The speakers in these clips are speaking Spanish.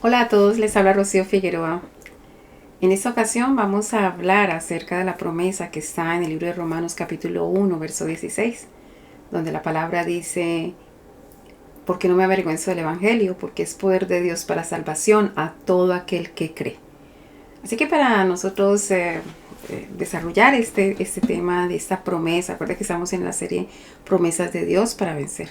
Hola a todos, les habla Rocío Figueroa. En esta ocasión vamos a hablar acerca de la promesa que está en el libro de Romanos capítulo 1, verso 16, donde la palabra dice, porque no me avergüenzo del Evangelio, porque es poder de Dios para salvación a todo aquel que cree. Así que para nosotros desarrollar este tema de esta promesa, recuerda que estamos en la serie Promesas de Dios para vencer.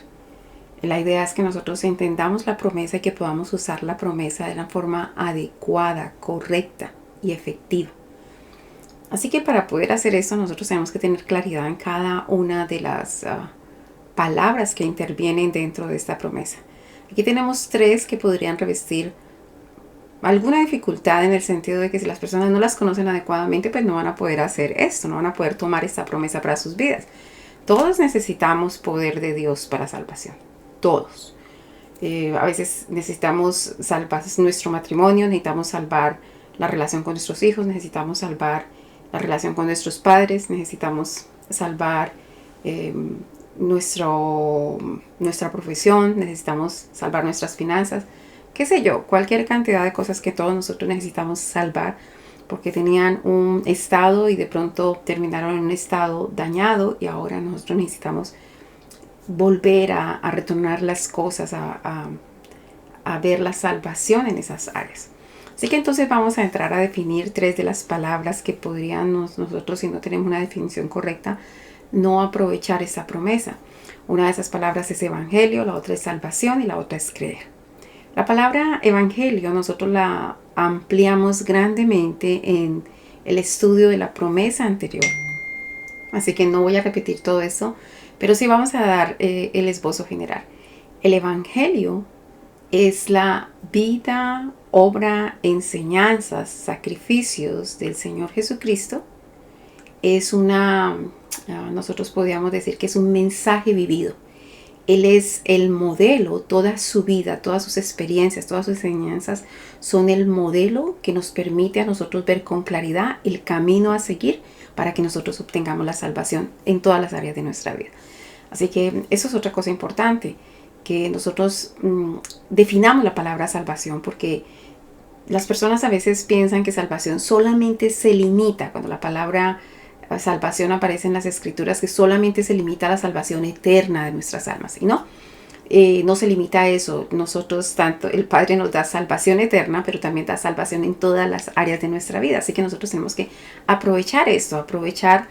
La idea es que nosotros entendamos la promesa y que podamos usar la promesa de la forma adecuada, correcta y efectiva. Así que para poder hacer esto nosotros tenemos que tener claridad en cada una de las palabras que intervienen dentro de esta promesa. Aquí tenemos tres que podrían revestir alguna dificultad en el sentido de que si las personas no las conocen adecuadamente, pues no van a poder hacer esto, no van a poder tomar esta promesa para sus vidas. Todos necesitamos poder de Dios para salvación. Todos. A veces necesitamos salvar nuestro matrimonio, necesitamos salvar la relación con nuestros hijos, necesitamos salvar la relación con nuestros padres, necesitamos salvar eh, nuestra profesión, necesitamos salvar nuestras finanzas, qué sé yo, cualquier cantidad de cosas que todos nosotros necesitamos salvar porque tenían un estado y de pronto terminaron en un estado dañado y ahora nosotros necesitamos volver a retornar las cosas, a ver la salvación en esas áreas. Así que entonces vamos a entrar a definir tres de las palabras que podríamos nosotros, si no tenemos una definición correcta, no aprovechar esa promesa. Una de esas palabras es evangelio, la otra es salvación y la otra es creer. La palabra evangelio nosotros la ampliamos grandemente en el estudio de la promesa anterior. Así que no voy a repetir todo eso, pero sí vamos a dar el esbozo general. El evangelio es la vida, obra, enseñanzas, sacrificios del Señor Jesucristo. Es nosotros podríamos decir que es un mensaje vivido. Él es el modelo, toda su vida, todas sus experiencias, todas sus enseñanzas son el modelo que nos permite a nosotros ver con claridad el camino a seguir para que nosotros obtengamos la salvación en todas las áreas de nuestra vida. Así que eso es otra cosa importante, que nosotros definamos la palabra salvación, porque las personas a veces piensan que salvación solamente se limita, cuando la palabra salvación aparece en las escrituras, que solamente se limita a la salvación eterna de nuestras almas. Y no, no se limita a eso. Nosotros, tanto el Padre nos da salvación eterna, pero también da salvación en todas las áreas de nuestra vida. Así que nosotros tenemos que aprovechar esto, aprovechar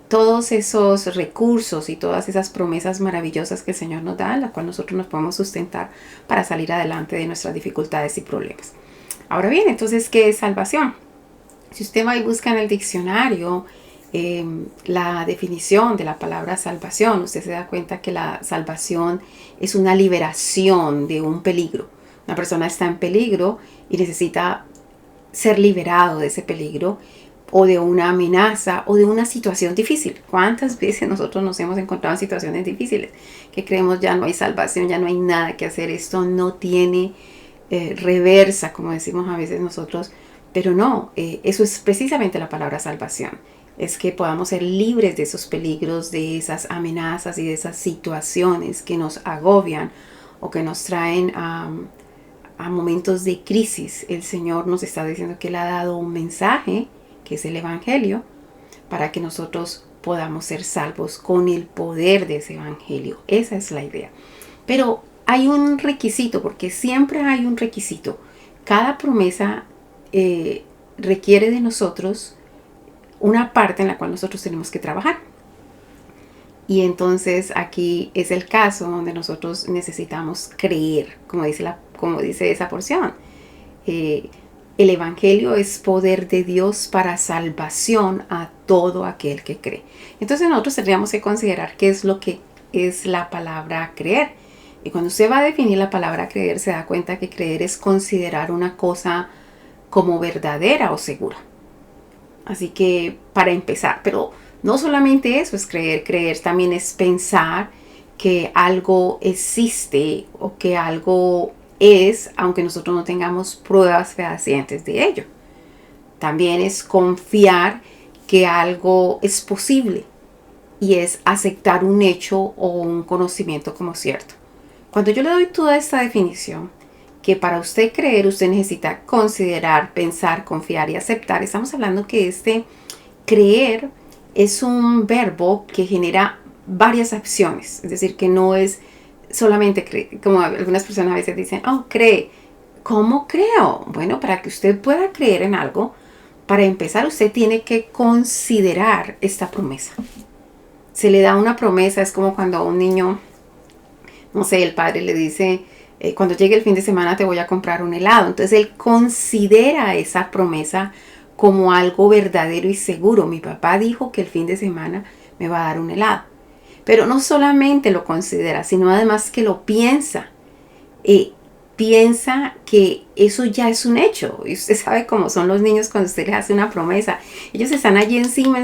todos esos recursos y todas esas promesas maravillosas que el Señor nos da, en la cual nosotros nos podemos sustentar para salir adelante de nuestras dificultades y problemas. Ahora bien, entonces, ¿qué es salvación? Si usted va y busca en el diccionario la definición de la palabra salvación, usted se da cuenta que la salvación es una liberación de un peligro. Una persona está en peligro y necesita ser liberado de ese peligro o de una amenaza o de una situación difícil. ¿Cuántas veces nosotros nos hemos encontrado en situaciones difíciles que creemos ya no hay salvación, ya no hay nada que hacer, esto no tiene reversa, como decimos a veces nosotros? Pero no, eso es precisamente la palabra salvación. Es que podamos ser libres de esos peligros, de esas amenazas y de esas situaciones que nos agobian o que nos traen a momentos de crisis. El Señor nos está diciendo que Él ha dado un mensaje, que es el Evangelio, para que nosotros podamos ser salvos con el poder de ese Evangelio. Esa es la idea. Pero hay un requisito, porque siempre hay un requisito. Cada promesa requiere de nosotros una parte en la cual nosotros tenemos que trabajar. Y entonces aquí es el caso donde nosotros necesitamos creer, como dice esa porción. El Evangelio es poder de Dios para salvación a todo aquel que cree. Entonces nosotros tendríamos que considerar qué es lo que es la palabra creer. Y cuando usted va a definir la palabra creer, se da cuenta que creer es considerar una cosa como verdadera o segura. Así que para empezar, pero no solamente eso es creer, creer también es pensar que algo existe o que algo es, aunque nosotros no tengamos pruebas fehacientes de ello. También es confiar que algo es posible y es aceptar un hecho o un conocimiento como cierto. Cuando yo le doy toda esta definición, que para usted creer, usted necesita considerar, pensar, confiar y aceptar. Estamos hablando que este creer es un verbo que genera varias acciones. Es decir, que no es solamente creer, como algunas personas a veces dicen, oh, cree. ¿Cómo creo? Bueno, para que usted pueda creer en algo, para empezar, usted tiene que considerar esta promesa. Se le da una promesa, es como cuando a un niño, no sé, el padre le dice, cuando llegue el fin de semana te voy a comprar un helado. Entonces él considera esa promesa como algo verdadero y seguro. Mi papá dijo que el fin de semana me va a dar un helado. Pero no solamente lo considera, sino además que lo piensa. Piensa que eso ya es un hecho. Y usted sabe cómo son los niños cuando usted les hace una promesa. Ellos están allí encima,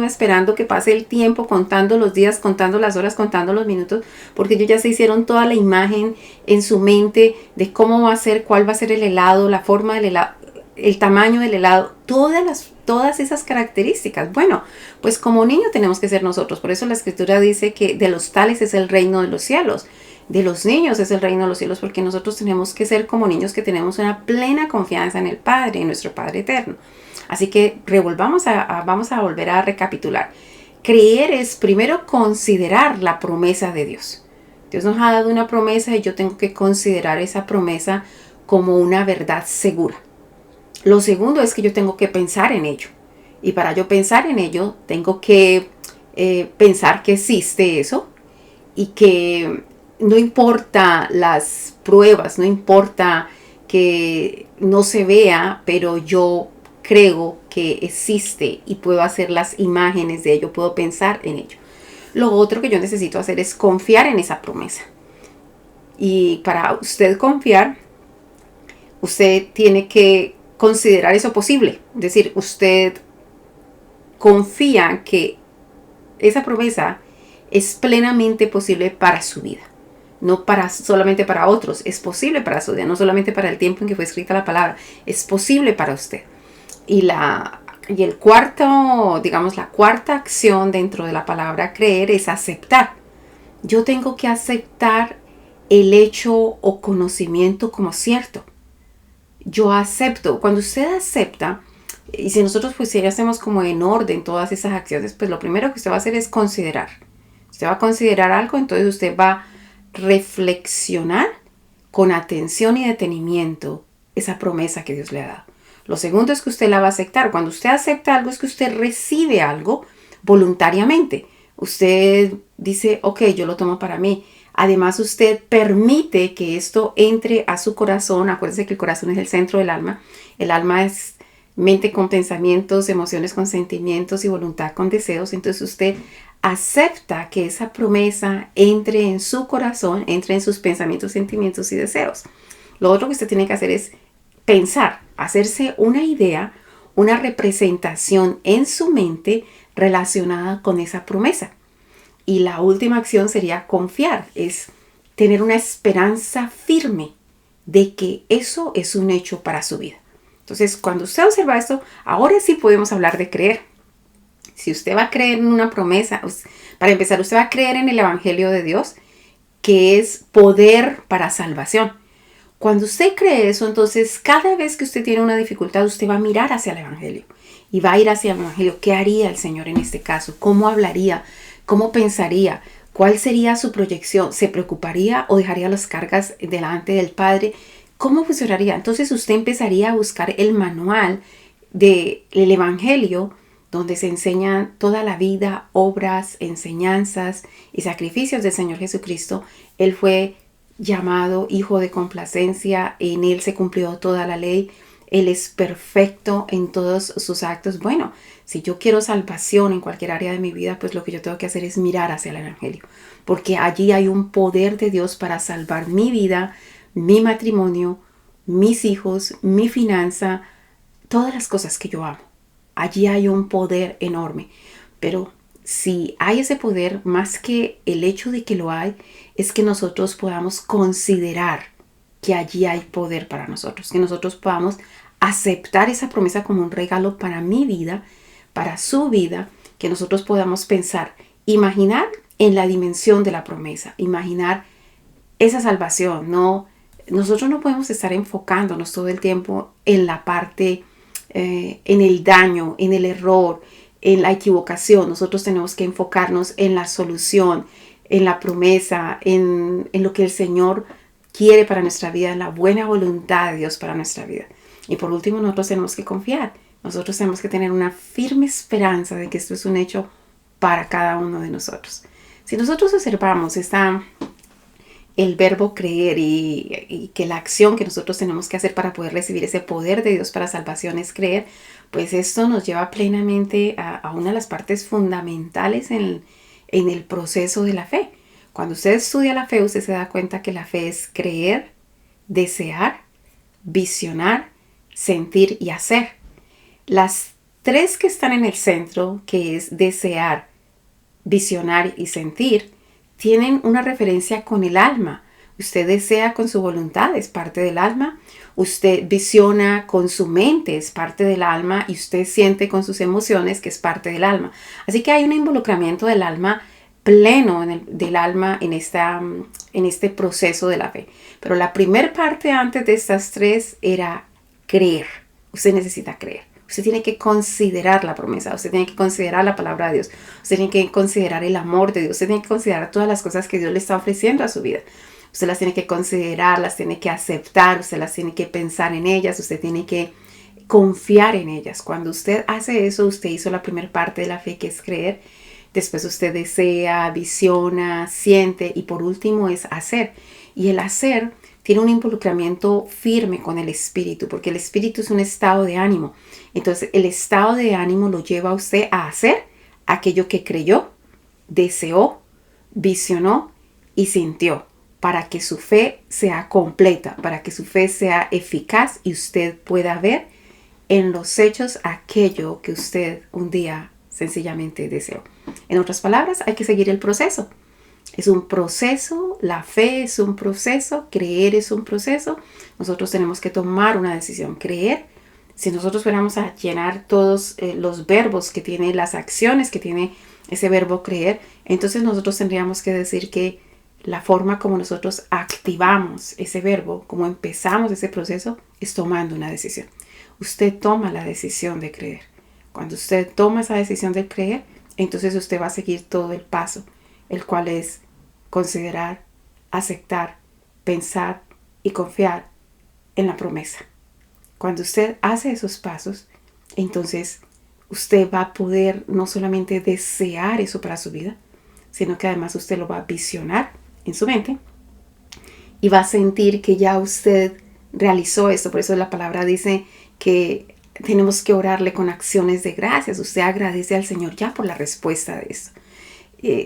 esperando que pase el tiempo, contando los días, contando las horas, contando los minutos, porque ellos ya se hicieron toda la imagen en su mente de cómo va a ser, cuál va a ser el helado, la forma del helado, el tamaño del helado, todas esas características. Bueno, pues como niño tenemos que ser nosotros. Por eso la Escritura dice que de los tales es el reino de los cielos. De los niños es el reino de los cielos, porque nosotros tenemos que ser como niños que tenemos una plena confianza en el Padre, en nuestro Padre eterno. Así que vamos a volver a recapitular. Creer es primero considerar la promesa de Dios. Dios nos ha dado una promesa y yo tengo que considerar esa promesa como una verdad segura. Lo segundo es que yo tengo que pensar en ello. Y para yo pensar en ello, tengo que pensar que existe eso y que no importa las pruebas, no importa que no se vea, pero yo creo que existe y puedo hacer las imágenes de ello, puedo pensar en ello. Lo otro que yo necesito hacer es confiar en esa promesa. Y para usted confiar, usted tiene que considerar eso posible. Es decir, usted confía que esa promesa es plenamente posible para su vida. No solamente para otros, es posible para su vida, no solamente para el tiempo en que fue escrita la palabra, es posible para usted. Y el cuarto, digamos, la cuarta acción dentro de la palabra creer es aceptar. Yo tengo que aceptar el hecho o conocimiento como cierto. Yo acepto. Cuando usted acepta, y si nosotros pues si hacemos como en orden todas esas acciones, pues lo primero que usted va a hacer es considerar. Usted va a considerar algo, entonces usted va a reflexionar con atención y detenimiento esa promesa que Dios le ha dado. Lo segundo es que usted la va a aceptar. Cuando usted acepta algo es que usted recibe algo voluntariamente. Usted dice, ok, yo lo tomo para mí. Además, usted permite que esto entre a su corazón. Acuérdese que el corazón es el centro del alma. El alma es mente con pensamientos, emociones con sentimientos y voluntad con deseos. Entonces usted acepta que esa promesa entre en su corazón, entre en sus pensamientos, sentimientos y deseos. Lo otro que usted tiene que hacer es pensar, hacerse una idea, una representación en su mente relacionada con esa promesa. Y la última acción sería confiar, es tener una esperanza firme de que eso es un hecho para su vida. Entonces, cuando usted observa esto, ahora sí podemos hablar de creer. Si usted va a creer en una promesa, para empezar, usted va a creer en el Evangelio de Dios, que es poder para salvación. Cuando usted cree eso, entonces cada vez que usted tiene una dificultad, usted va a mirar hacia el Evangelio y va a ir hacia el Evangelio. ¿Qué haría el Señor en este caso? ¿Cómo hablaría? ¿Cómo pensaría? ¿Cuál sería su proyección? ¿Se preocuparía o dejaría las cargas delante del Padre? ¿Cómo funcionaría? Entonces usted empezaría a buscar el manual del Evangelio, donde se enseñan toda la vida, obras, enseñanzas y sacrificios del Señor Jesucristo. Él fue llamado hijo de complacencia, en él se cumplió toda la ley, él es perfecto en todos sus actos. Bueno, si yo quiero salvación en cualquier área de mi vida, pues lo que yo tengo que hacer es mirar hacia el Evangelio, porque allí hay un poder de Dios para salvar mi vida, mi matrimonio, mis hijos, mi finanza, todas las cosas que yo amo. Allí hay un poder enorme, pero si hay ese poder, más que el hecho de que lo hay, es que nosotros podamos considerar que allí hay poder para nosotros, que nosotros podamos aceptar esa promesa como un regalo para mi vida, para su vida, que nosotros podamos pensar, imaginar en la dimensión de la promesa, imaginar esa salvación, no Nosotros no podemos estar enfocándonos todo el tiempo en la parte, en el daño, en el error, en la equivocación. Nosotros tenemos que enfocarnos en la solución, en la promesa, en lo que el Señor quiere para nuestra vida, en la buena voluntad de Dios para nuestra vida. Y por último, nosotros tenemos que confiar. Nosotros tenemos que tener una firme esperanza de que esto es un hecho para cada uno de nosotros. Si nosotros observamos el verbo creer y que la acción que nosotros tenemos que hacer para poder recibir ese poder de Dios para salvación es creer, pues esto nos lleva plenamente a una de las partes fundamentales en el proceso de la fe. Cuando usted estudia la fe, usted se da cuenta que la fe es creer, desear, visionar, sentir y hacer. Las tres que están en el centro, que es desear, visionar y sentir, tienen una referencia con el alma. Usted desea con su voluntad, es parte del alma. Usted visiona con su mente, es parte del alma. Y usted siente con sus emociones, que es parte del alma. Así que hay un involucramiento del alma pleno del alma en este proceso de la fe. Pero la primer parte antes de estas tres era creer. Usted necesita creer. Usted tiene que considerar la promesa, usted tiene que considerar la palabra de Dios, usted tiene que considerar el amor de Dios, usted tiene que considerar todas las cosas que Dios le está ofreciendo a su vida. Usted las tiene que considerar, las tiene que aceptar, usted las tiene que pensar en ellas, usted tiene que confiar en ellas. Cuando usted hace eso, usted hizo la primera parte de la fe, que es creer. Después usted desea, visiona, siente y por último es hacer. Y el hacer tiene un involucramiento firme con el espíritu, porque el espíritu es un estado de ánimo. Entonces el estado de ánimo lo lleva a usted a hacer aquello que creyó, deseó, visionó y sintió, para que su fe sea completa, para que su fe sea eficaz y usted pueda ver en los hechos aquello que usted un día sencillamente deseó. En otras palabras, hay que seguir el proceso. Es un proceso, la fe es un proceso, creer es un proceso. Nosotros tenemos que tomar una decisión, creer. Si nosotros fuéramos a llenar todos los verbos que tiene, las acciones que tiene ese verbo creer, entonces nosotros tendríamos que decir que la forma como nosotros activamos ese verbo, como empezamos ese proceso, es tomando una decisión. Usted toma la decisión de creer. Cuando usted toma esa decisión de creer, entonces usted va a seguir todo el paso, el cual es considerar, aceptar, pensar y confiar en la promesa. Cuando usted hace esos pasos, entonces usted va a poder no solamente desear eso para su vida, sino que además usted lo va a visionar en su mente y va a sentir que ya usted realizó esto. Por eso la palabra dice que tenemos que orarle con acciones de gracias. Usted agradece al Señor ya por la respuesta de esto.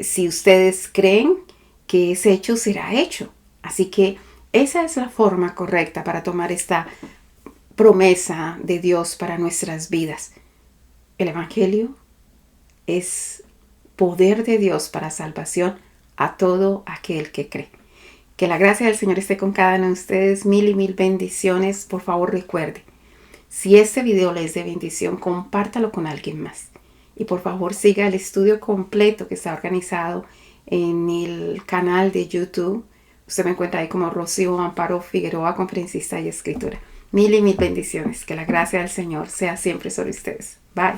Si ustedes creen que ese hecho será hecho. Así que esa es la forma correcta para tomar esta promesa de Dios para nuestras vidas. El Evangelio es poder de Dios para salvación a todo aquel que cree. Que la gracia del Señor esté con cada uno de ustedes. Mil y mil bendiciones. Por favor, recuerde, si este video les es de bendición, compártalo con alguien más. Y por favor, siga el estudio completo que está organizado en el canal de YouTube. Usted me encuentra ahí como Rocío Amparo Figueroa, conferencista y escritora. Mil y mil bendiciones. Que la gracia del Señor sea siempre sobre ustedes. Bye.